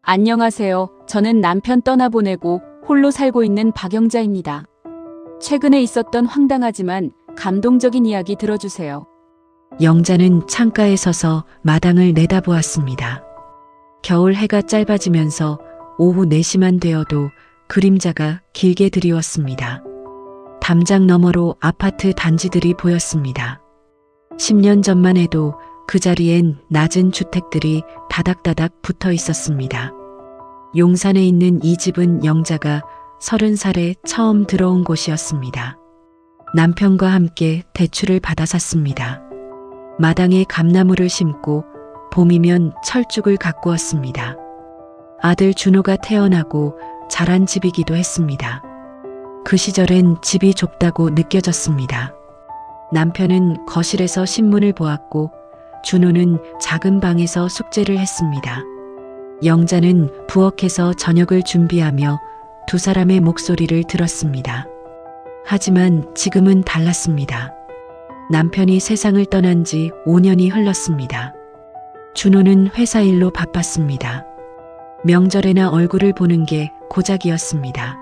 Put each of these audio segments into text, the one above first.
안녕하세요. 저는 남편 떠나보내고 홀로 살고 있는 박영자입니다. 최근에 있었던 황당하지만 감동적인 이야기 들어주세요. 영자는 창가에 서서 마당을 내다보았습니다. 겨울 해가 짧아지면서 오후 4시만 되어도 그림자가 길게 드리웠습니다. 담장 너머로 아파트 단지들이 보였습니다. 10년 전만 해도 그 자리엔 낮은 주택들이 다닥다닥 붙어 있었습니다. 용산에 있는 이 집은 영자가 30살에 처음 들어온 곳이었습니다. 남편과 함께 대출을 받아 샀습니다. 마당에 감나무를 심고 봄이면 철쭉을 가꾸었습니다. 아들 준호가 태어나고 자란 집이기도 했습니다. 그 시절엔 집이 좁다고 느껴졌습니다. 남편은 거실에서 신문을 보았고 준호는 작은 방에서 숙제를 했습니다. 영자는 부엌에서 저녁을 준비하며 두 사람의 목소리를 들었습니다. 하지만 지금은 달랐습니다. 남편이 세상을 떠난 지 5년이 흘렀습니다. 준호는 회사 일로 바빴습니다. 명절에나 얼굴을 보는 게 고작이었습니다.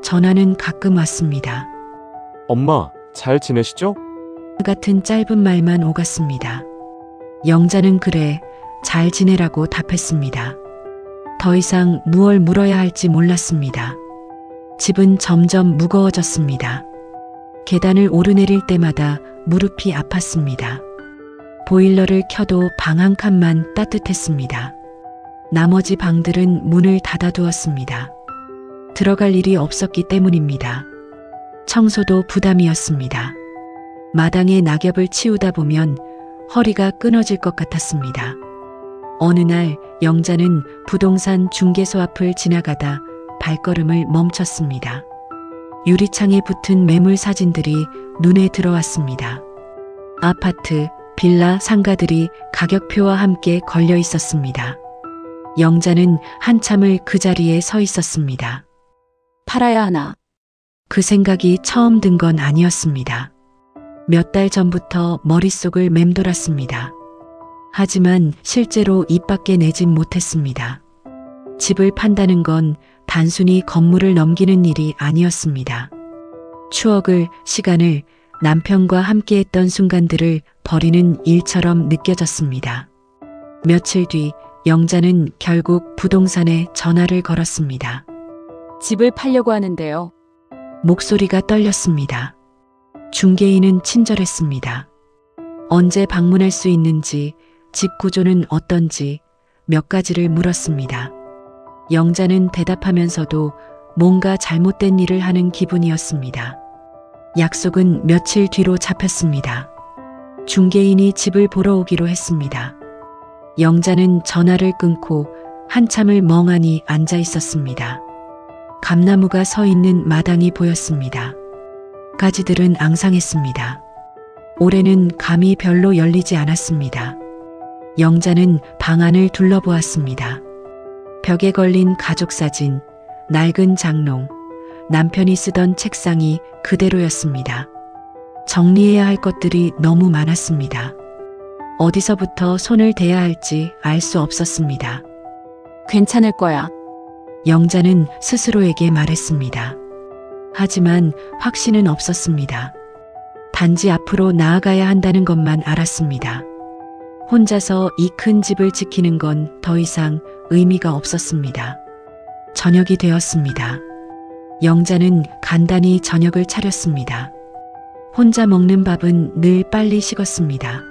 전화는 가끔 왔습니다. 엄마, 잘 지내시죠? 같은 짧은 말만 오갔습니다. 영자는 그래, 잘 지내라고 답했습니다. 더 이상 무얼 물어야 할지 몰랐습니다. 집은 점점 무거워졌습니다. 계단을 오르내릴 때마다 무릎이 아팠습니다. 보일러를 켜도 방 한 칸만 따뜻했습니다. 나머지 방들은 문을 닫아두었습니다. 들어갈 일이 없었기 때문입니다. 청소도 부담이었습니다. 마당에 낙엽을 치우다 보면 허리가 끊어질 것 같았습니다. 어느 날 영자는 부동산 중개소 앞을 지나가다 발걸음을 멈췄습니다. 유리창에 붙은 매물 사진들이 눈에 들어왔습니다. 아파트, 빌라, 상가들이 가격표와 함께 걸려 있었습니다. 영자는 한참을 그 자리에 서 있었습니다. 팔아야 하나? 그 생각이 처음 든 건 아니었습니다. 몇 달 전부터 머릿속을 맴돌았습니다. 하지만 실제로 입 밖에 내진 못했습니다. 집을 판다는 건 단순히 건물을 넘기는 일이 아니었습니다. 추억을, 시간을, 남편과 함께했던 순간들을 버리는 일처럼 느껴졌습니다. 며칠 뒤 영자는 결국 부동산에 전화를 걸었습니다. 집을 팔려고 하는데요. 목소리가 떨렸습니다. 중개인은 친절했습니다. 언제 방문할 수 있는지, 집 구조는 어떤지 몇 가지를 물었습니다. 영자는 대답하면서도 뭔가 잘못된 일을 하는 기분이었습니다. 약속은 며칠 뒤로 잡혔습니다. 중개인이 집을 보러 오기로 했습니다. 영자는 전화를 끊고 한참을 멍하니 앉아 있었습니다. 감나무가 서 있는 마당이 보였습니다. 가지들은 앙상했습니다. 올해는 감이 별로 열리지 않았습니다. 영자는 방 안을 둘러보았습니다. 벽에 걸린 가족사진, 낡은 장롱, 남편이 쓰던 책상이 그대로였습니다. 정리해야 할 것들이 너무 많았습니다. 어디서부터 손을 대야 할지 알 수 없었습니다. 괜찮을 거야. 영자는 스스로에게 말했습니다. 하지만 확신은 없었습니다. 단지 앞으로 나아가야 한다는 것만 알았습니다. 혼자서 이 큰 집을 지키는 건 더 이상 의미가 없었습니다. 저녁이 되었습니다. 영자는 간단히 저녁을 차렸습니다. 혼자 먹는 밥은 늘 빨리 식었습니다.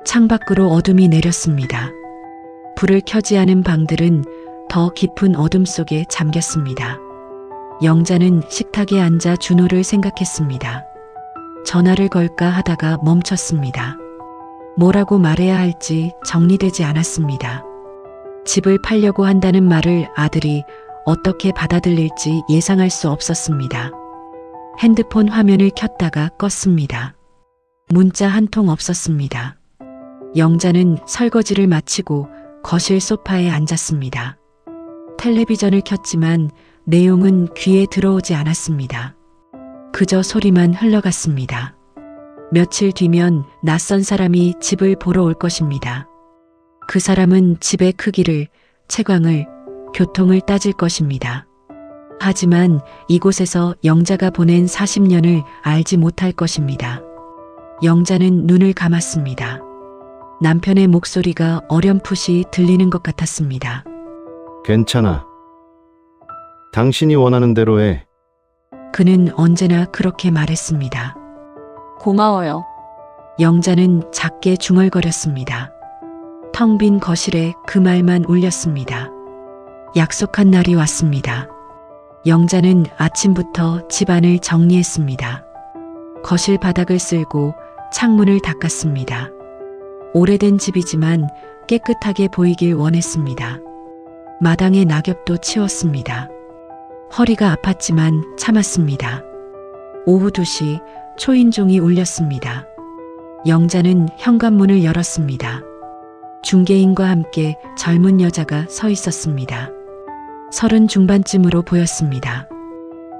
창밖으로 어둠이 내렸습니다. 불을 켜지 않은 방들은 더 깊은 어둠 속에 잠겼습니다. 영자는 식탁에 앉아 준호를 생각했습니다. 전화를 걸까 하다가 멈췄습니다. 뭐라고 말해야 할지 정리되지 않았습니다. 집을 팔려고 한다는 말을 아들이 어떻게 받아들일지 예상할 수 없었습니다. 핸드폰 화면을 켰다가 껐습니다. 문자 한 통 없었습니다. 영자는 설거지를 마치고 거실 소파에 앉았습니다. 텔레비전을 켰지만 내용은 귀에 들어오지 않았습니다. 그저 소리만 흘러갔습니다. 며칠 뒤면 낯선 사람이 집을 보러 올 것입니다. 그 사람은 집의 크기를, 채광을, 교통을 따질 것입니다. 하지만 이곳에서 영자가 보낸 40년을 알지 못할 것입니다. 영자는 눈을 감았습니다. 남편의 목소리가 어렴풋이 들리는 것 같았습니다. 괜찮아. 당신이 원하는 대로 해. 그는 언제나 그렇게 말했습니다. 고마워요. 영자는 작게 중얼거렸습니다. 텅 빈 거실에 그 말만 울렸습니다. 약속한 날이 왔습니다. 영자는 아침부터 집안을 정리했습니다. 거실 바닥을 쓸고 창문을 닦았습니다. 오래된 집이지만 깨끗하게 보이길 원했습니다. 마당의 낙엽도 치웠습니다. 허리가 아팠지만 참았습니다. 오후 2시 초인종이 울렸습니다. 영자는 현관문을 열었습니다. 중개인과 함께 젊은 여자가 서 있었습니다. 30 중반쯤으로 보였습니다.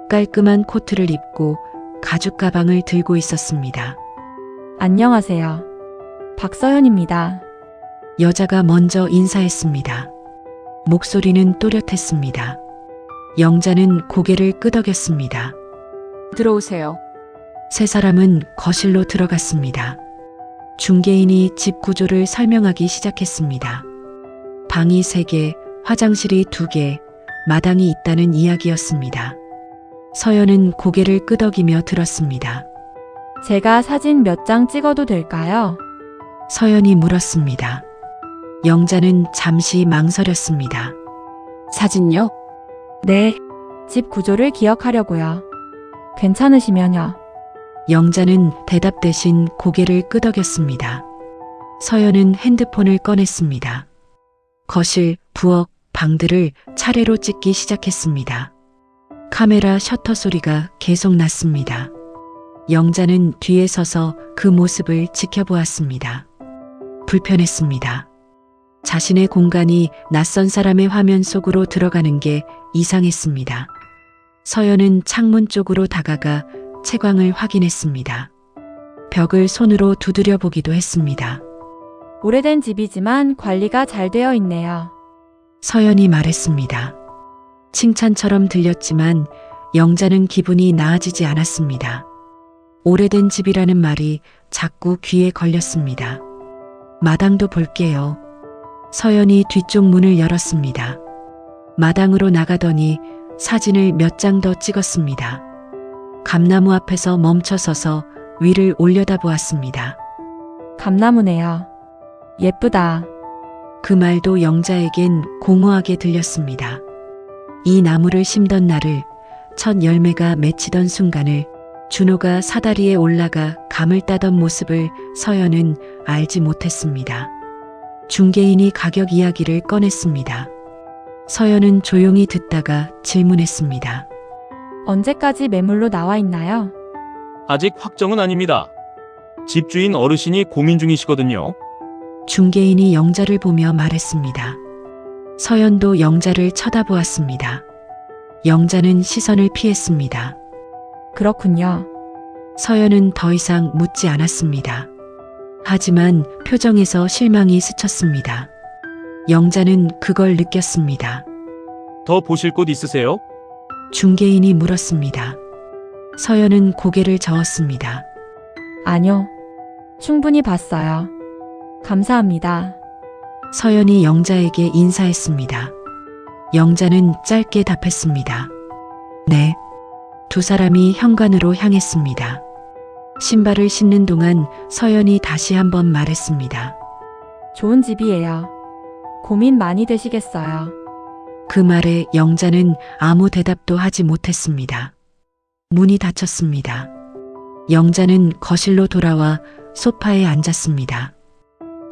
깔끔한 코트를 입고 가죽 가방을 들고 있었습니다. 안녕하세요. 박서연입니다. 여자가 먼저 인사했습니다. 목소리는 또렷했습니다. 영자는 고개를 끄덕였습니다. 들어오세요. 세 사람은 거실로 들어갔습니다. 중개인이 집 구조를 설명하기 시작했습니다. 방이 3개, 화장실이 2개, 마당이 있다는 이야기였습니다. 서연은 고개를 끄덕이며 들었습니다. 제가 사진 몇 장 찍어도 될까요? 서연이 물었습니다. 영자는 잠시 망설였습니다. 사진요? 네. 집 구조를 기억하려고요. 괜찮으시면요. 영자는 대답 대신 고개를 끄덕였습니다. 서연은 핸드폰을 꺼냈습니다. 거실, 부엌, 방들을 차례로 찍기 시작했습니다. 카메라 셔터 소리가 계속 났습니다. 영자는 뒤에 서서 그 모습을 지켜보았습니다. 불편했습니다. 자신의 공간이 낯선 사람의 화면 속으로 들어가는 게 이상했습니다. 서연은 창문 쪽으로 다가가 채광을 확인했습니다. 벽을 손으로 두드려 보기도 했습니다. 오래된 집이지만 관리가 잘 되어 있네요. 서연이 말했습니다. 칭찬처럼 들렸지만 영자는 기분이 나아지지 않았습니다. 오래된 집이라는 말이 자꾸 귀에 걸렸습니다. 마당도 볼게요. 서연이 뒤쪽 문을 열었습니다. 마당으로 나가더니 사진을 몇 장 더 찍었습니다. 감나무 앞에서 멈춰서서 위를 올려다보았습니다. 감나무네요. 예쁘다. 그 말도 영자에겐 공허하게 들렸습니다. 이 나무를 심던 날을, 첫 열매가 맺히던 순간을, 준호가 사다리에 올라가 감을 따던 모습을 서연은 알지 못했습니다. 중개인이 가격 이야기를 꺼냈습니다. 서연은 조용히 듣다가 질문했습니다. 언제까지 매물로 나와 있나요? 아직 확정은 아닙니다. 집주인 어르신이 고민 중이시거든요. 중개인이 영자를 보며 말했습니다. 서연도 영자를 쳐다보았습니다. 영자는 시선을 피했습니다. 그렇군요. 서연은 더 이상 묻지 않았습니다. 하지만 표정에서 실망이 스쳤습니다. 영자는 그걸 느꼈습니다. 더 보실 곳 있으세요? 중개인이 물었습니다. 서연은 고개를 저었습니다. 아니요. 충분히 봤어요. 감사합니다. 서연이 영자에게 인사했습니다. 영자는 짧게 답했습니다. 네. 두 사람이 현관으로 향했습니다. 신발을 신는 동안 서연이 다시 한번 말했습니다. 좋은 집이에요. 고민 많이 되시겠어요. 그 말에 영자는 아무 대답도 하지 못했습니다. 문이 닫혔습니다. 영자는 거실로 돌아와 소파에 앉았습니다.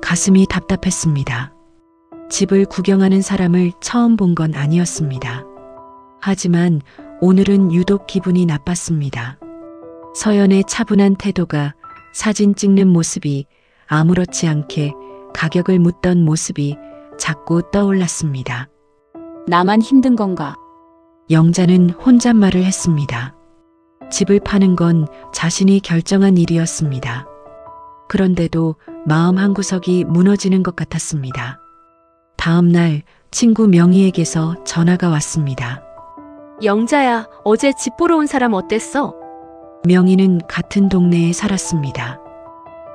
가슴이 답답했습니다. 집을 구경하는 사람을 처음 본 건 아니었습니다. 하지만 오늘은 유독 기분이 나빴습니다. 서연의 차분한 태도가, 사진 찍는 모습이, 아무렇지 않게 가격을 묻던 모습이 자꾸 떠올랐습니다. 나만 힘든 건가? 영자는 혼잣말을 했습니다. 집을 파는 건 자신이 결정한 일이었습니다. 그런데도 마음 한구석이 무너지는 것 같았습니다. 다음 날 친구 명희에게서 전화가 왔습니다. 영자야, 어제 집 보러 온 사람 어땠어? 명희는 같은 동네에 살았습니다.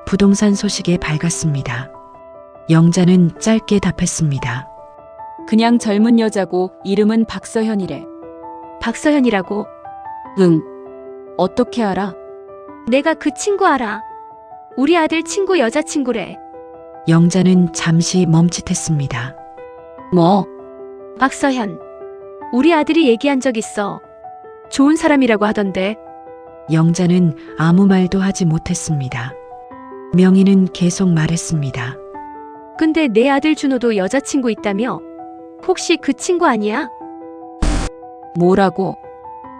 부동산 소식에 밝았습니다. 영자는 짧게 답했습니다. 그냥 젊은 여자고 이름은 박서현이래. 박서현이라고? 응. 어떻게 알아? 내가 그 친구 알아. 우리 아들 친구 여자친구래. 영자는 잠시 멈칫했습니다. 뭐? 박서현. 우리 아들이 얘기한 적 있어. 좋은 사람이라고 하던데. 영자는 아무 말도 하지 못했습니다. 명희는 계속 말했습니다. 근데 내 아들 준호도 여자친구 있다며? 혹시 그 친구 아니야? 뭐라고?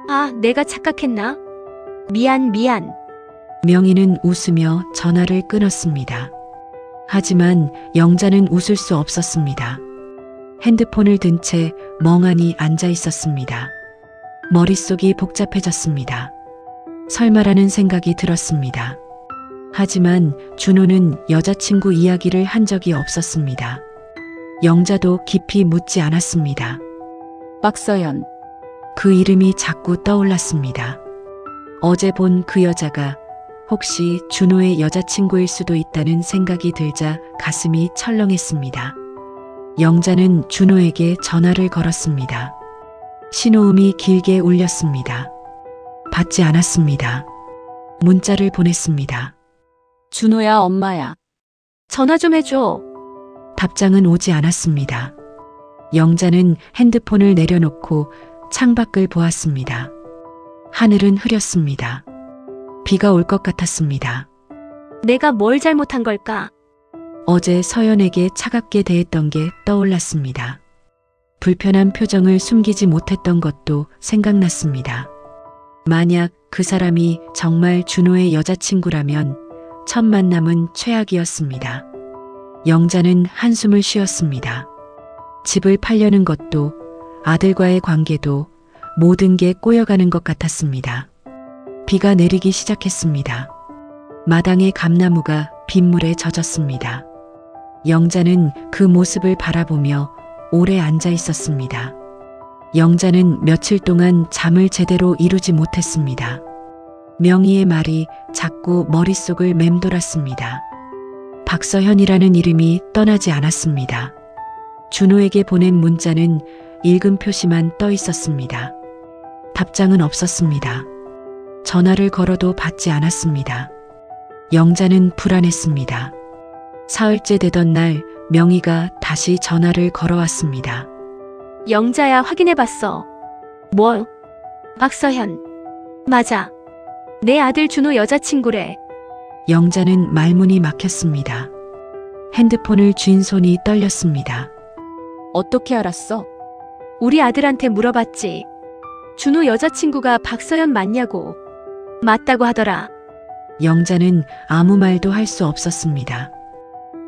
아, 내가 착각했나? 미안. 명희는 웃으며 전화를 끊었습니다. 하지만 영자는 웃을 수 없었습니다. 핸드폰을 든 채 멍하니 앉아 있었습니다. 머릿속이 복잡해졌습니다. 설마라는 생각이 들었습니다. 하지만 준호는 여자친구 이야기를 한 적이 없었습니다. 영자도 깊이 묻지 않았습니다. 박서연. 그 이름이 자꾸 떠올랐습니다. 어제 본 그 여자가 혹시 준호의 여자친구일 수도 있다는 생각이 들자 가슴이 철렁했습니다. 영자는 준호에게 전화를 걸었습니다. 신호음이 길게 울렸습니다. 받지 않았습니다. 문자를 보냈습니다. 준호야, 엄마야. 전화 좀 해줘. 답장은 오지 않았습니다. 영자는 핸드폰을 내려놓고 창밖을 보았습니다. 하늘은 흐렸습니다. 비가 올 것 같았습니다. 내가 뭘 잘못한 걸까? 어제 서연에게 차갑게 대했던 게 떠올랐습니다. 불편한 표정을 숨기지 못했던 것도 생각났습니다. 만약 그 사람이 정말 준호의 여자친구라면 첫 만남은 최악이었습니다. 영자는 한숨을 쉬었습니다. 집을 팔려는 것도 아들과의 관계도 모든 게 꼬여가는 것 같았습니다. 비가 내리기 시작했습니다. 마당의 감나무가 빗물에 젖었습니다. 영자는 그 모습을 바라보며 오래 앉아 있었습니다. 영자는 며칠 동안 잠을 제대로 이루지 못했습니다. 명희의 말이 자꾸 머릿속을 맴돌았습니다. 박서현이라는 이름이 떠나지 않았습니다. 준호에게 보낸 문자는 읽은 표시만 떠 있었습니다. 답장은 없었습니다. 전화를 걸어도 받지 않았습니다. 영자는 불안했습니다. 사흘째 되던 날 명희가 다시 전화를 걸어왔습니다. 영자야, 확인해봤어. 뭐? 박서현. 맞아. 내 아들 준호 여자친구래. 영자는 말문이 막혔습니다. 핸드폰을 쥔 손이 떨렸습니다. 어떻게 알았어? 우리 아들한테 물어봤지. 준호 여자친구가 박서현 맞냐고. 맞다고 하더라. 영자는 아무 말도 할 수 없었습니다.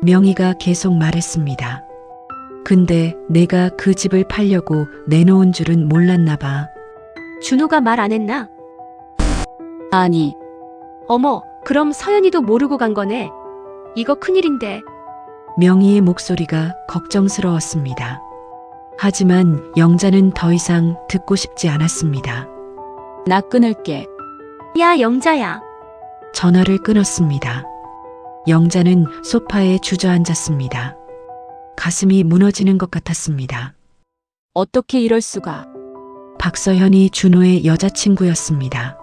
명희가 계속 말했습니다. 근데 내가 그 집을 팔려고 내놓은 줄은 몰랐나 봐. 준호가 말 안 했나? 아니, 어머, 그럼 서연이도 모르고 간 거네. 이거 큰일인데. 명희의 목소리가 걱정스러웠습니다. 하지만 영자는 더 이상 듣고 싶지 않았습니다. 나 끊을게. 야, 영자야. 전화를 끊었습니다. 영자는 소파에 주저앉았습니다. 가슴이 무너지는 것 같았습니다. 어떻게 이럴 수가. 박서현이 준호의 여자친구였습니다.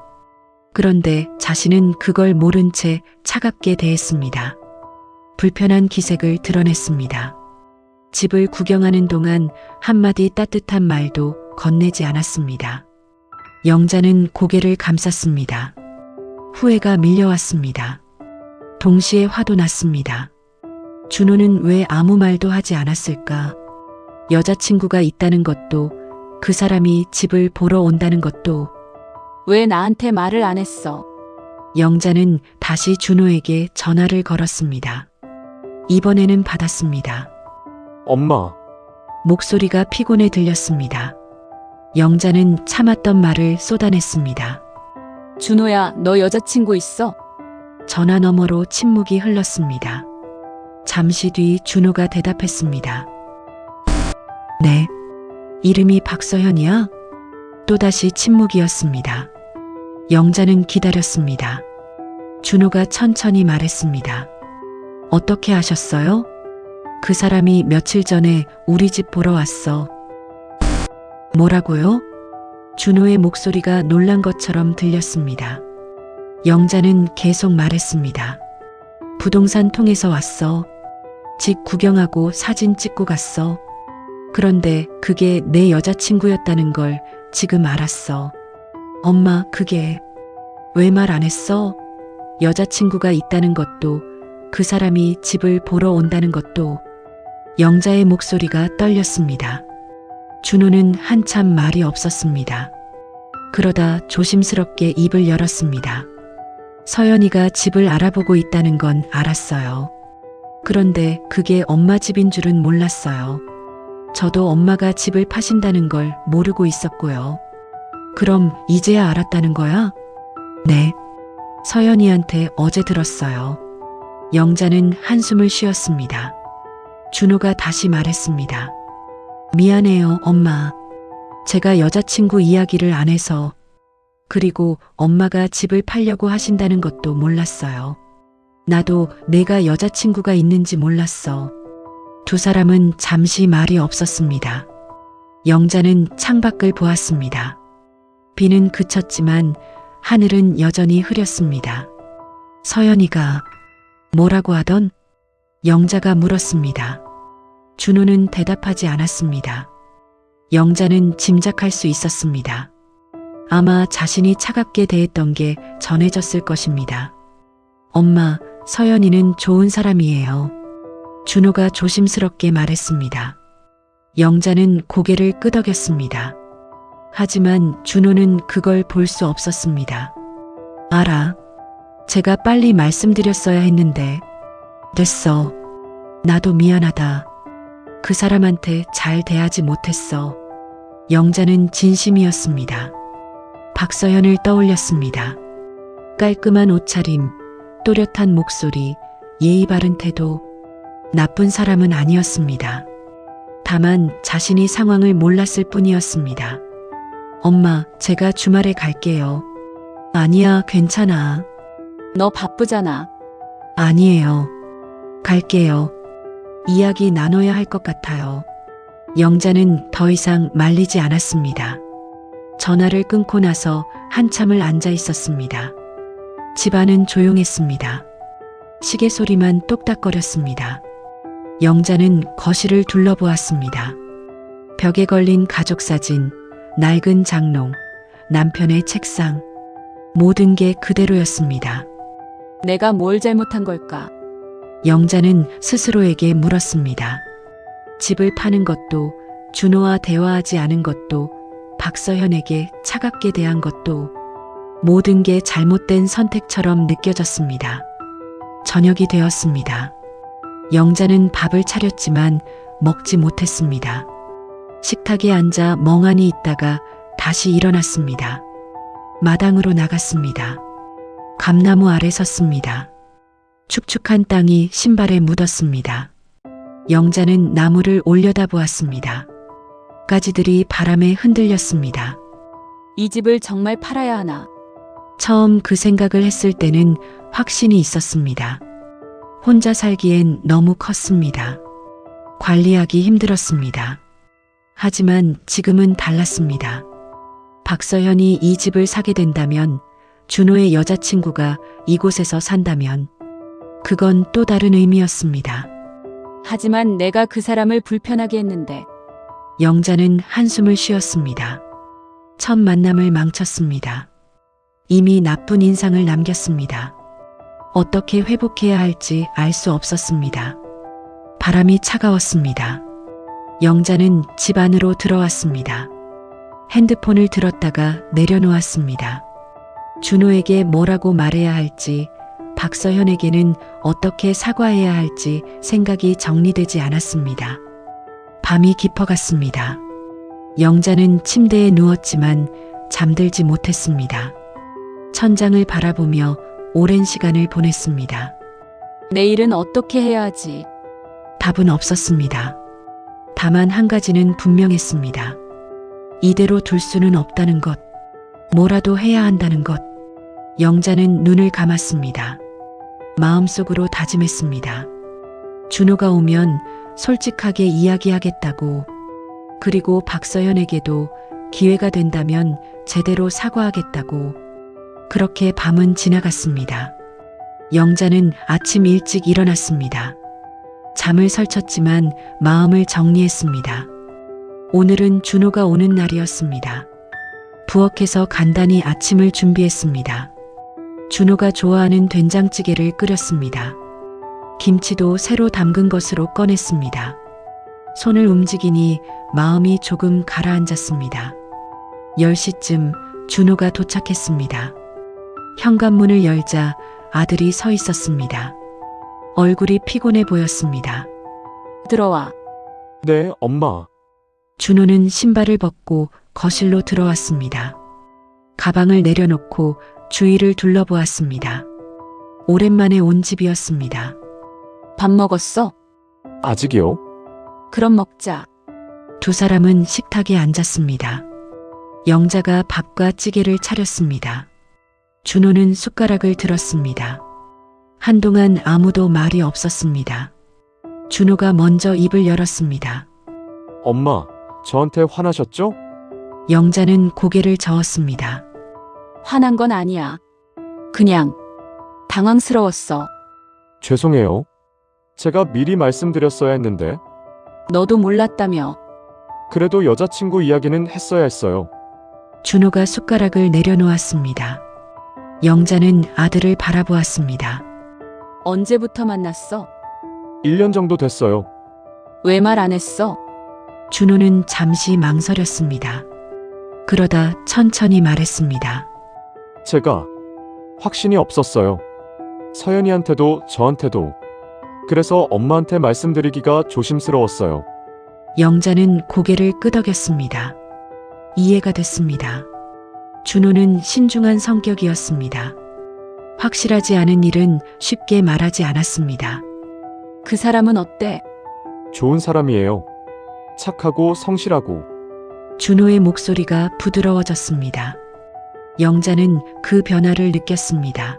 그런데 자신은 그걸 모른 채 차갑게 대했습니다. 불편한 기색을 드러냈습니다. 집을 구경하는 동안 한마디 따뜻한 말도 건네지 않았습니다. 영자는 고개를 감쌌습니다. 후회가 밀려왔습니다. 동시에 화도 났습니다. 준호는 왜 아무 말도 하지 않았을까? 여자친구가 있다는 것도, 그 사람이 집을 보러 온다는 것도. 왜 나한테 말을 안 했어? 영자는 다시 준호에게 전화를 걸었습니다. 이번에는 받았습니다. 엄마, 목소리가 피곤해 들렸습니다. 영자는 참았던 말을 쏟아냈습니다. 준호야, 너 여자친구 있어? 전화 너머로 침묵이 흘렀습니다. 잠시 뒤 준호가 대답했습니다. 네. 이름이 박서현이야? 또다시 침묵이었습니다. 영자는 기다렸습니다. 준호가 천천히 말했습니다. 어떻게 아셨어요? 그 사람이 며칠 전에 우리 집 보러 왔어. 뭐라고요? 준호의 목소리가 놀란 것처럼 들렸습니다. 영자는 계속 말했습니다. 부동산 통해서 왔어. 집 구경하고 사진 찍고 갔어. 그런데 그게 내 여자친구였다는 걸 지금 알았어. 엄마, 그게 왜 말 안 했어? 여자친구가 있다는 것도, 그 사람이 집을 보러 온다는 것도. 영자의 목소리가 떨렸습니다. 준호는 한참 말이 없었습니다. 그러다 조심스럽게 입을 열었습니다. 서연이가 집을 알아보고 있다는 건 알았어요. 그런데 그게 엄마 집인 줄은 몰랐어요. 저도 엄마가 집을 파신다는 걸 모르고 있었고요. 그럼 이제야 알았다는 거야? 네. 서연이한테 어제 들었어요. 영자는 한숨을 쉬었습니다. 준호가 다시 말했습니다. 미안해요, 엄마. 제가 여자친구 이야기를 안 해서. 그리고 엄마가 집을 팔려고 하신다는 것도 몰랐어요. 나도 내가 여자친구가 있는지 몰랐어. 두 사람은 잠시 말이 없었습니다. 영자는 창밖을 보았습니다. 비는 그쳤지만 하늘은 여전히 흐렸습니다. 서연이가 뭐라고 하던? 영자가 물었습니다. 준호는 대답하지 않았습니다. 영자는 짐작할 수 있었습니다. 아마 자신이 차갑게 대했던 게 전해졌을 것입니다. 엄마, 서연이는 좋은 사람이에요. 준호가 조심스럽게 말했습니다. 영자는 고개를 끄덕였습니다. 하지만 준호는 그걸 볼 수 없었습니다. 알아. 제가 빨리 말씀드렸어야 했는데. 됐어. 나도 미안하다. 그 사람한테 잘 대하지 못했어. 영자는 진심이었습니다. 박서현을 떠올렸습니다. 깔끔한 옷차림, 또렷한 목소리, 예의 바른 태도. 나쁜 사람은 아니었습니다. 다만 자신이 상황을 몰랐을 뿐이었습니다. 엄마, 제가 주말에 갈게요. 아니야, 괜찮아. 너 바쁘잖아. 아니에요. 갈게요. 이야기 나눠야 할 것 같아요. 영자는 더 이상 말리지 않았습니다. 전화를 끊고 나서 한참을 앉아 있었습니다. 집안은 조용했습니다. 시계 소리만 똑딱거렸습니다. 영자는 거실을 둘러보았습니다. 벽에 걸린 가족 사진, 낡은 장롱, 남편의 책상, 모든 게 그대로였습니다. 내가 뭘 잘못한 걸까? 영자는 스스로에게 물었습니다. 집을 파는 것도, 준호와 대화하지 않은 것도, 박서현에게 차갑게 대한 것도 모든 게 잘못된 선택처럼 느껴졌습니다. 저녁이 되었습니다. 영자는 밥을 차렸지만 먹지 못했습니다. 식탁에 앉아 멍하니 있다가 다시 일어났습니다. 마당으로 나갔습니다. 감나무 아래 섰습니다. 축축한 땅이 신발에 묻었습니다. 영자는 나무를 올려다보았습니다. 가지들이 바람에 흔들렸습니다. 이 집을 정말 팔아야 하나? 처음 그 생각을 했을 때는 확신이 있었습니다. 혼자 살기엔 너무 컸습니다. 관리하기 힘들었습니다. 하지만 지금은 달랐습니다. 박서현이 이 집을 사게 된다면, 준호의 여자친구가 이곳에서 산다면, 그건 또 다른 의미였습니다. 하지만 내가 그 사람을 불편하게 했는데. 영자는 한숨을 쉬었습니다. 첫 만남을 망쳤습니다. 이미 나쁜 인상을 남겼습니다. 어떻게 회복해야 할지 알 수 없었습니다. 바람이 차가웠습니다. 영자는 집 안으로 들어왔습니다. 핸드폰을 들었다가 내려놓았습니다. 준호에게 뭐라고 말해야 할지, 박서현에게는 어떻게 사과해야 할지 생각이 정리되지 않았습니다. 밤이 깊어갔습니다. 영자는 침대에 누웠지만 잠들지 못했습니다. 천장을 바라보며 오랜 시간을 보냈습니다. 내일은 어떻게 해야 하지? 답은 없었습니다. 다만 한 가지는 분명했습니다. 이대로 둘 수는 없다는 것, 뭐라도 해야 한다는 것. 영자는 눈을 감았습니다. 마음속으로 다짐했습니다. 준호가 오면 솔직하게 이야기하겠다고, 그리고 박서연에게도 기회가 된다면 제대로 사과하겠다고. 그렇게 밤은 지나갔습니다. 영자는 아침 일찍 일어났습니다. 잠을 설쳤지만 마음을 정리했습니다. 오늘은 준호가 오는 날이었습니다. 부엌에서 간단히 아침을 준비했습니다. 준호가 좋아하는 된장찌개를 끓였습니다. 김치도 새로 담근 것으로 꺼냈습니다. 손을 움직이니 마음이 조금 가라앉았습니다. 10시쯤 준호가 도착했습니다. 현관문을 열자 아들이 서 있었습니다. 얼굴이 피곤해 보였습니다. 들어와. 네, 엄마. 준호는 신발을 벗고 거실로 들어왔습니다. 가방을 내려놓고 주위를 둘러보았습니다. 오랜만에 온 집이었습니다. 밥 먹었어? 아직이요? 그럼 먹자. 두 사람은 식탁에 앉았습니다. 영자가 밥과 찌개를 차렸습니다. 준호는 숟가락을 들었습니다. 한동안 아무도 말이 없었습니다. 준호가 먼저 입을 열었습니다. 엄마, 저한테 화나셨죠? 영자는 고개를 저었습니다. 화난 건 아니야. 그냥 당황스러웠어. 죄송해요. 제가 미리 말씀드렸어야 했는데. 너도 몰랐다며. 그래도 여자친구 이야기는 했어야 했어요. 준호가 숟가락을 내려놓았습니다. 영자는 아들을 바라보았습니다. 언제부터 만났어? 1년 정도 됐어요. 왜 말 안 했어? 준호는 잠시 망설였습니다. 그러다 천천히 말했습니다. 제가 확신이 없었어요. 서연이한테도 저한테도. 그래서 엄마한테 말씀드리기가 조심스러웠어요. 영자는 고개를 끄덕였습니다. 이해가 됐습니다. 준호는 신중한 성격이었습니다. 확실하지 않은 일은 쉽게 말하지 않았습니다. 그 사람은 어때? 좋은 사람이에요. 착하고 성실하고. 준호의 목소리가 부드러워졌습니다. 영자는 그 변화를 느꼈습니다.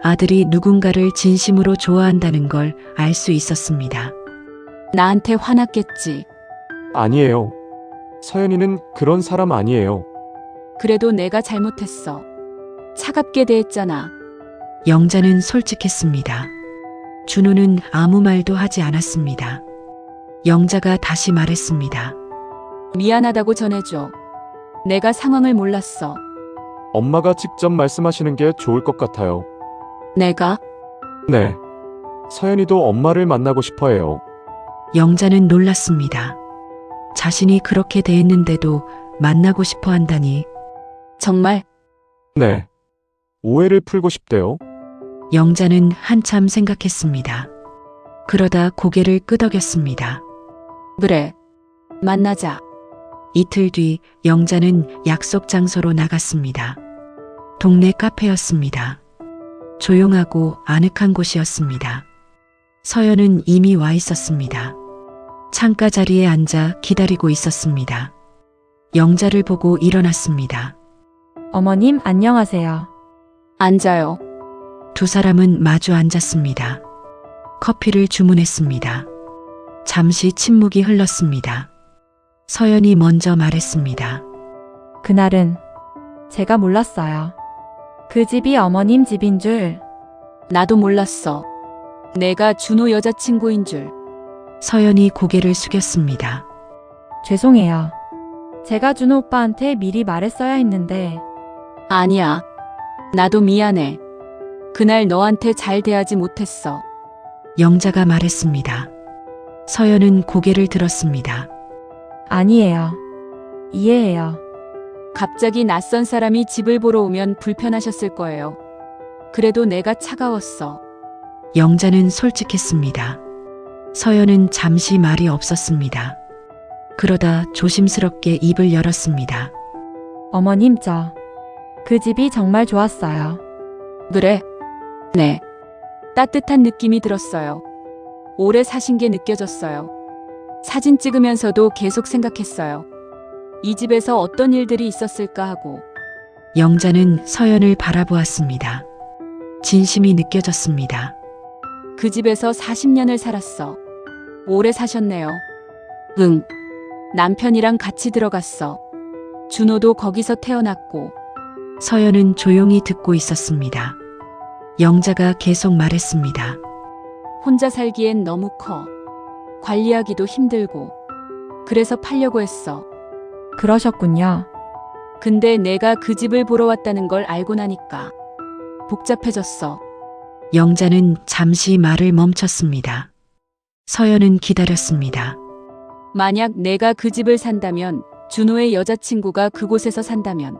아들이 누군가를 진심으로 좋아한다는 걸 알 수 있었습니다. 나한테 화났겠지. 아니에요. 서연이는 그런 사람 아니에요. 그래도 내가 잘못했어. 차갑게 대했잖아. 영자는 솔직했습니다. 준호는 아무 말도 하지 않았습니다. 영자가 다시 말했습니다. 미안하다고 전해줘. 내가 상황을 몰랐어. 엄마가 직접 말씀하시는 게 좋을 것 같아요. 내가? 네. 서연이도 엄마를 만나고 싶어 해요. 영자는 놀랐습니다. 자신이 그렇게 대했는데도 만나고 싶어 한다니. 정말? 네. 오해를 풀고 싶대요. 영자는 한참 생각했습니다. 그러다 고개를 끄덕였습니다. 그래. 만나자. 이틀 뒤 영자는 약속 장소로 나갔습니다. 동네 카페였습니다. 조용하고 아늑한 곳이었습니다. 서연은 이미 와 있었습니다. 창가 자리에 앉아 기다리고 있었습니다. 영자를 보고 일어났습니다. 어머님, 안녕하세요. 앉아요. 두 사람은 마주 앉았습니다. 커피를 주문했습니다. 잠시 침묵이 흘렀습니다. 서연이 먼저 말했습니다. 그날은 제가 몰랐어요. 그 집이 어머님 집인 줄. 나도 몰랐어. 내가 준호 여자친구인 줄. 서연이 고개를 숙였습니다. 죄송해요. 제가 준호 오빠한테 미리 말했어야 했는데. 아니야. 나도 미안해. 그날 너한테 잘 대하지 못했어. 영자가 말했습니다. 서연은 고개를 들었습니다. 아니에요. 이해해요. 갑자기 낯선 사람이 집을 보러 오면 불편하셨을 거예요. 그래도 내가 차가웠어. 영자는 솔직했습니다. 서연은 잠시 말이 없었습니다. 그러다 조심스럽게 입을 열었습니다. 어머님, 그 집이 정말 좋았어요. 그래? 네. 따뜻한 느낌이 들었어요. 오래 사신 게 느껴졌어요. 사진 찍으면서도 계속 생각했어요. 이 집에서 어떤 일들이 있었을까 하고. 영자는 서연을 바라보았습니다. 진심이 느껴졌습니다. 그 집에서 40년을 살았어. 오래 사셨네요. 응. 남편이랑 같이 들어갔어. 준호도 거기서 태어났고. 서연은 조용히 듣고 있었습니다. 영자가 계속 말했습니다. 혼자 살기엔 너무 커. 관리하기도 힘들고. 그래서 팔려고 했어. 그러셨군요. 근데 내가 그 집을 보러 왔다는 걸 알고 나니까 복잡해졌어. 영자는 잠시 말을 멈췄습니다. 서연은 기다렸습니다. 만약 내가 그 집을 산다면, 준호의 여자친구가 그곳에서 산다면,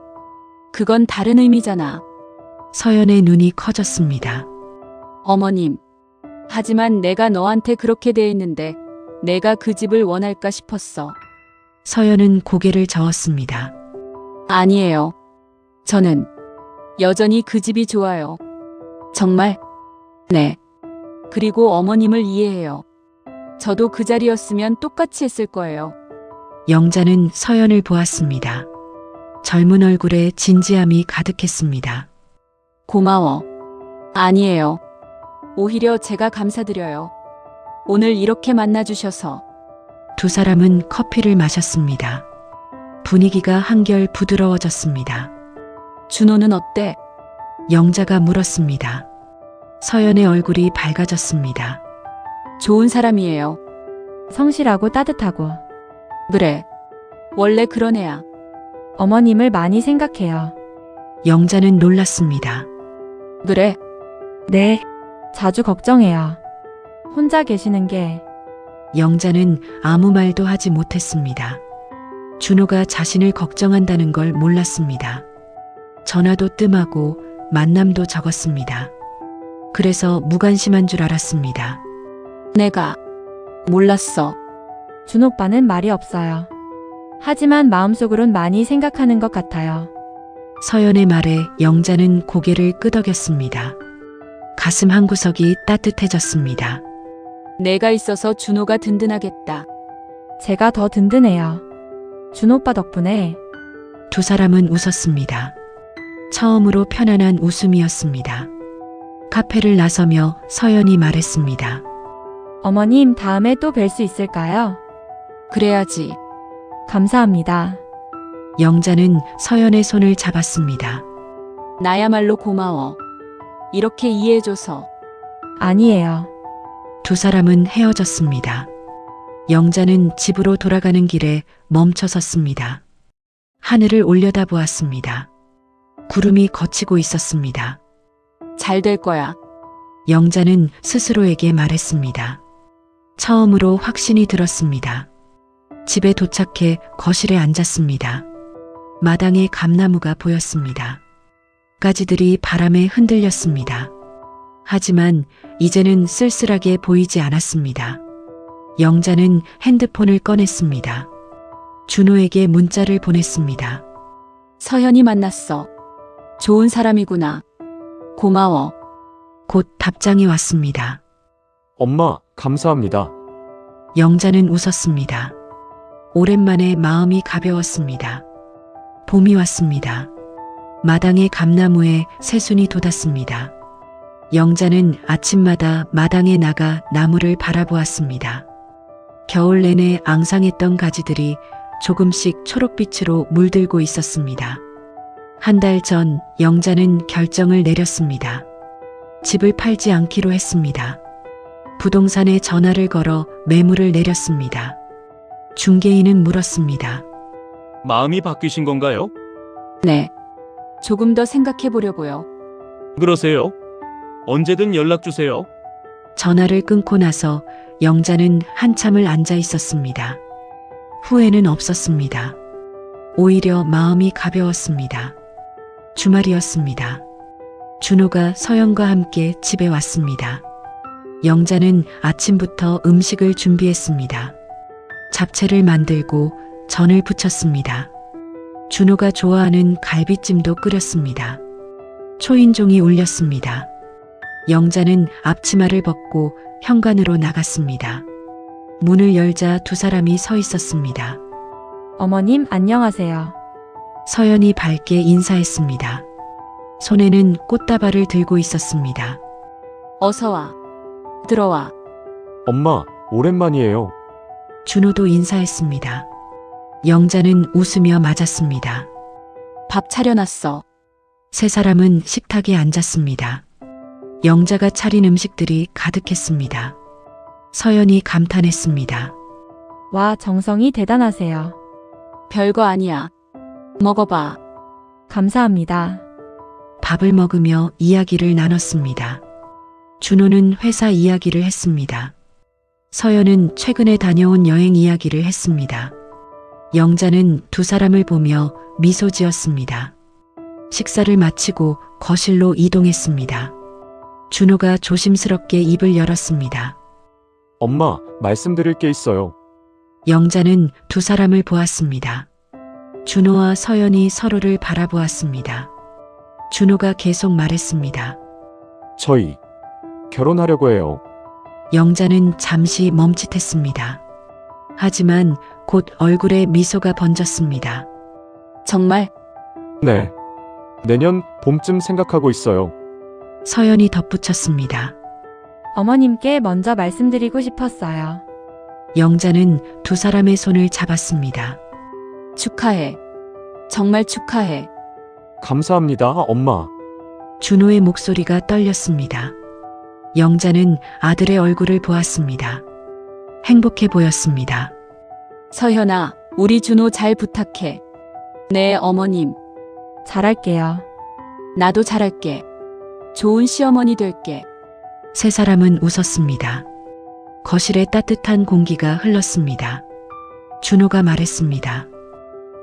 그건 다른 의미잖아. 서연의 눈이 커졌습니다. 어머님. 하지만 내가 너한테 그렇게 대했는데 내가 그 집을 원할까 싶었어. 서연은 고개를 저었습니다. 아니에요. 저는 여전히 그 집이 좋아요. 정말? 네. 그리고 어머님을 이해해요. 저도 그 자리였으면 똑같이 했을 거예요. 영자는 서연을 보았습니다. 젊은 얼굴에 진지함이 가득했습니다. 고마워. 아니에요. 오히려 제가 감사드려요. 오늘 이렇게 만나주셔서. 두 사람은 커피를 마셨습니다. 분위기가 한결 부드러워졌습니다. 준호는 어때? 영자가 물었습니다. 서연의 얼굴이 밝아졌습니다. 좋은 사람이에요. 성실하고 따뜻하고 그래. 원래 그런 애야. 어머님을 많이 생각해요. 영자는 놀랐습니다. 그래. 네. 자주 걱정해요. 혼자 계시는 게 영자는 아무 말도 하지 못했습니다. 준호가 자신을 걱정한다는 걸 몰랐습니다. 전화도 뜸하고 만남도 적었습니다. 그래서 무관심한 줄 알았습니다. 내가 몰랐어. 준 오빠는 말이 없어요. 하지만 마음속으론 많이 생각하는 것 같아요. 서연의 말에 영자는 고개를 끄덕였습니다. 가슴 한구석이 따뜻해졌습니다. 내가 있어서 준호가 든든하겠다. 제가 더 든든해요. 준 오빠 덕분에. 두 사람은 웃었습니다. 처음으로 편안한 웃음이었습니다. 카페를 나서며 서연이 말했습니다. 어머님 다음에 또 뵐 수 있을까요? 그래야지. 감사합니다. 영자는 서연의 손을 잡았습니다. 나야말로 고마워. 이렇게 이해해줘서. 아니에요. 두 사람은 헤어졌습니다. 영자는 집으로 돌아가는 길에 멈춰 섰습니다. 하늘을 올려다보았습니다. 구름이 걷히고 있었습니다. 잘 될 거야. 영자는 스스로에게 말했습니다. 처음으로 확신이 들었습니다. 집에 도착해 거실에 앉았습니다. 마당에 감나무가 보였습니다. 가지들이 바람에 흔들렸습니다. 하지만 이제는 쓸쓸하게 보이지 않았습니다. 영자는 핸드폰을 꺼냈습니다. 준호에게 문자를 보냈습니다. 서현이 만났어. 좋은 사람이구나. 고마워. 곧 답장이 왔습니다. 엄마, 감사합니다. 영자는 웃었습니다. 오랜만에 마음이 가벼웠습니다. 봄이 왔습니다. 마당의 감나무에 새순이 돋았습니다. 영자는 아침마다 마당에 나가 나무를 바라보았습니다. 겨울 내내 앙상했던 가지들이 조금씩 초록빛으로 물들고 있었습니다. 한 달 전 영자는 결정을 내렸습니다. 집을 팔지 않기로 했습니다. 부동산에 전화를 걸어 매물을 내렸습니다. 중개인은 물었습니다. 마음이 바뀌신 건가요? 네. 조금 더 생각해 보려고요. 그러세요? 언제든 연락 주세요. 전화를 끊고 나서 영자는 한참을 앉아 있었습니다. 후회는 없었습니다. 오히려 마음이 가벼웠습니다. 주말이었습니다. 준호가 서연과 함께 집에 왔습니다. 영자는 아침부터 음식을 준비했습니다. 잡채를 만들고 전을 부쳤습니다. 준호가 좋아하는 갈비찜도 끓였습니다. 초인종이 울렸습니다. 영자는 앞치마를 벗고 현관으로 나갔습니다. 문을 열자 두 사람이 서 있었습니다. 어머님, 안녕하세요. 서연이 밝게 인사했습니다. 손에는 꽃다발을 들고 있었습니다. 어서 와. 들어와. 엄마, 오랜만이에요. 준호도 인사했습니다. 영자는 웃으며 맞았습니다. 밥 차려놨어. 세 사람은 식탁에 앉았습니다. 영자가 차린 음식들이 가득했습니다. 서연이 감탄했습니다. 와, 정성이 대단하세요. 별거 아니야. 먹어봐. 감사합니다. 밥을 먹으며 이야기를 나눴습니다. 준호는 회사 이야기를 했습니다. 서연은 최근에 다녀온 여행 이야기를 했습니다. 영자는 두 사람을 보며 미소 지었습니다. 식사를 마치고 거실로 이동했습니다. 준호가 조심스럽게 입을 열었습니다. 엄마, 말씀드릴 게 있어요. 영자는 두 사람을 보았습니다. 준호와 서연이 서로를 바라보았습니다. 준호가 계속 말했습니다. 저희 결혼하려고 해요. 영자는 잠시 멈칫했습니다. 하지만 곧 얼굴에 미소가 번졌습니다. 정말 네. 내년 봄쯤 생각하고 있어요. 서연이 덧붙였습니다. 어머님께 먼저 말씀드리고 싶었어요. 영자는 두 사람의 손을 잡았습니다. 축하해. 정말 축하해. 감사합니다, 엄마. 준호의 목소리가 떨렸습니다. 영자는 아들의 얼굴을 보았습니다. 행복해 보였습니다. 서현아, 우리 준호 잘 부탁해. 네, 어머님. 잘할게요. 나도 잘할게. 좋은 시어머니 될게. 세 사람은 웃었습니다. 거실에 따뜻한 공기가 흘렀습니다. 준호가 말했습니다.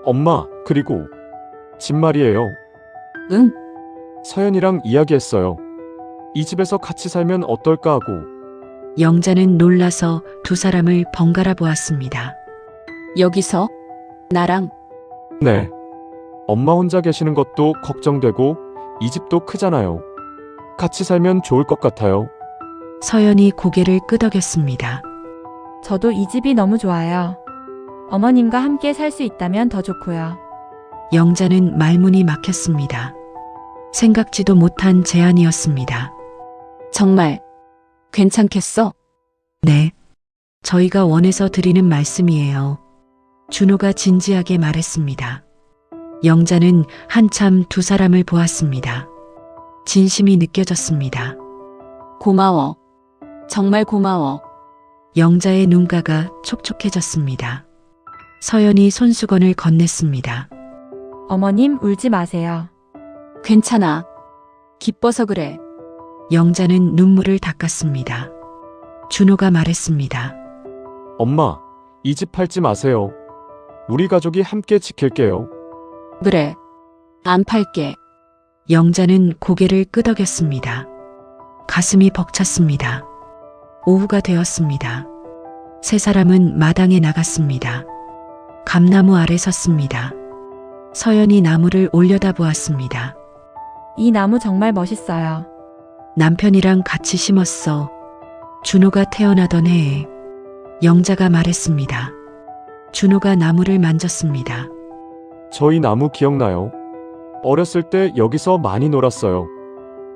엄마, 그리고 집 말이에요. 응? 서연이랑 이야기했어요. 이 집에서 같이 살면 어떨까 하고. 영자는 놀라서 두 사람을 번갈아 보았습니다. 여기서? 나랑? 네. 엄마 혼자 계시는 것도 걱정되고 이 집도 크잖아요. 같이 살면 좋을 것 같아요. 서연이 고개를 끄덕였습니다. 저도 이 집이 너무 좋아요. 어머님과 함께 살 수 있다면 더 좋고요. 영자는 말문이 막혔습니다. 생각지도 못한 제안이었습니다. 정말 괜찮겠어? 네. 저희가 원해서 드리는 말씀이에요. 준호가 진지하게 말했습니다. 영자는 한참 두 사람을 보았습니다. 진심이 느껴졌습니다. 고마워. 정말 고마워. 영자의 눈가가 촉촉해졌습니다. 서연이 손수건을 건넸습니다. 어머님, 울지 마세요. 괜찮아. 기뻐서 그래. 영자는 눈물을 닦았습니다. 준호가 말했습니다. 엄마, 이 집 팔지 마세요. 우리 가족이 함께 지킬게요. 그래. 안 팔게. 영자는 고개를 끄덕였습니다. 가슴이 벅찼습니다. 오후가 되었습니다. 세 사람은 마당에 나갔습니다. 감나무 아래 섰습니다. 서연이 나무를 올려다보았습니다. 이 나무 정말 멋있어요. 남편이랑 같이 심었어. 준호가 태어나던 해에. 영자가 말했습니다. 준호가 나무를 만졌습니다. 저희 나무 기억나요? 어렸을 때 여기서 많이 놀았어요.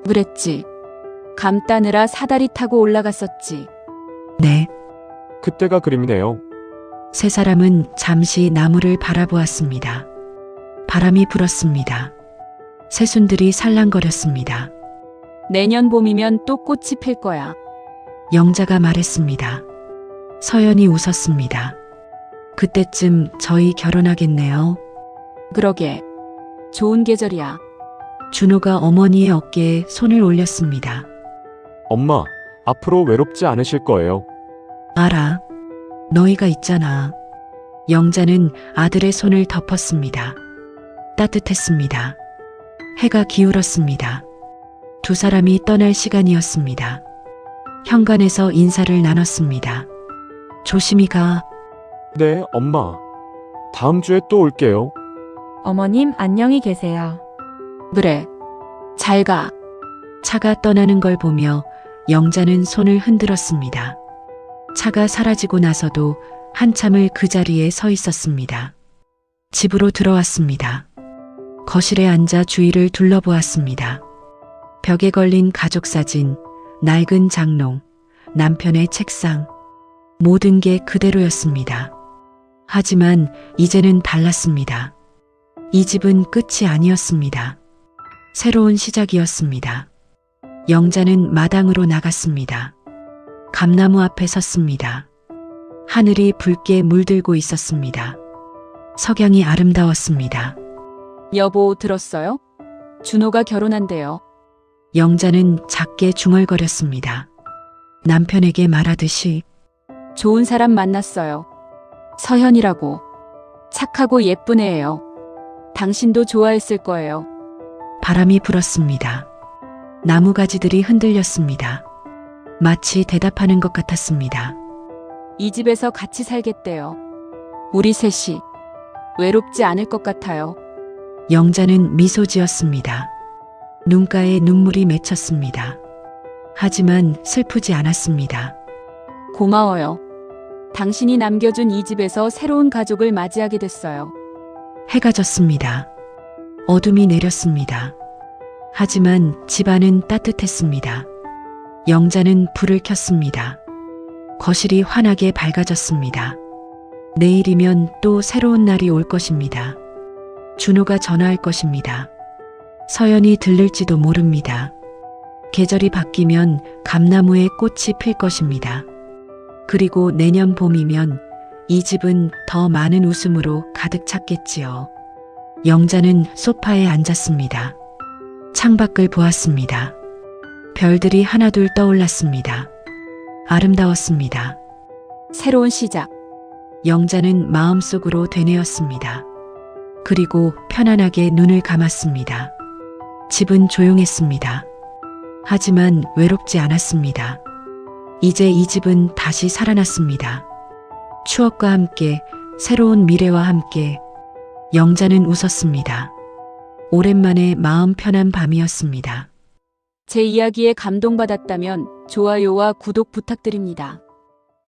그랬지. 감 따느라 사다리 타고 올라갔었지. 네. 그때가 그림이네요. 세 사람은 잠시 나무를 바라보았습니다. 바람이 불었습니다. 새순들이 살랑거렸습니다. 내년 봄이면 또 꽃이 필 거야. 영자가 말했습니다. 서연이 웃었습니다. 그때쯤 저희 결혼하겠네요. 그러게. 좋은 계절이야. 준호가 어머니의 어깨에 손을 올렸습니다. 엄마, 앞으로 외롭지 않으실 거예요. 알아. 너희가 있잖아. 영자는 아들의 손을 덮었습니다. 따뜻했습니다. 해가 기울었습니다. 두 사람이 떠날 시간이었습니다. 현관에서 인사를 나눴습니다. 조심히 가. 네, 엄마. 다음 주에 또 올게요. 어머님, 안녕히 계세요. 그래. 잘 가. 차가 떠나는 걸 보며 영자는 손을 흔들었습니다. 차가 사라지고 나서도 한참을 그 자리에 서 있었습니다. 집으로 들어왔습니다. 거실에 앉아 주위를 둘러보았습니다. 벽에 걸린 가족 사진, 낡은 장롱, 남편의 책상, 모든 게 그대로였습니다. 하지만 이제는 달랐습니다. 이 집은 끝이 아니었습니다. 새로운 시작이었습니다. 영자는 마당으로 나갔습니다. 감나무 앞에 섰습니다. 하늘이 붉게 물들고 있었습니다. 석양이 아름다웠습니다. 여보, 들었어요? 준호가 결혼한대요. 영자는 작게 중얼거렸습니다. 남편에게 말하듯이 좋은 사람 만났어요. 서현이라고. 착하고 예쁜 애예요. 당신도 좋아했을 거예요. 바람이 불었습니다. 나무가지들이 흔들렸습니다. 마치 대답하는 것 같았습니다. 이 집에서 같이 살겠대요. 우리 셋이. 외롭지 않을 것 같아요. 영자는 미소 지었습니다. 눈가에 눈물이 맺혔습니다. 하지만 슬프지 않았습니다. 고마워요. 당신이 남겨준 이 집에서 새로운 가족을 맞이하게 됐어요. 해가 졌습니다. 어둠이 내렸습니다. 하지만 집안은 따뜻했습니다. 영자는 불을 켰습니다. 거실이 환하게 밝아졌습니다. 내일이면 또 새로운 날이 올 것입니다. 준호가 전화할 것입니다. 서연이 들를지도 모릅니다. 계절이 바뀌면 감나무에 꽃이 필 것입니다. 그리고 내년 봄이면 이 집은 더 많은 웃음으로 가득 찼겠지요. 영자는 소파에 앉았습니다. 창밖을 보았습니다. 별들이 하나둘 떠올랐습니다. 아름다웠습니다. 새로운 시작. 영자는 마음속으로 되뇌었습니다. 그리고 편안하게 눈을 감았습니다. 집은 조용했습니다. 하지만 외롭지 않았습니다. 이제 이 집은 다시 살아났습니다. 추억과 함께, 새로운 미래와 함께. 영자는 웃었습니다. 오랜만에 마음 편한 밤이었습니다. 제 이야기에 감동받았다면 좋아요와 구독 부탁드립니다.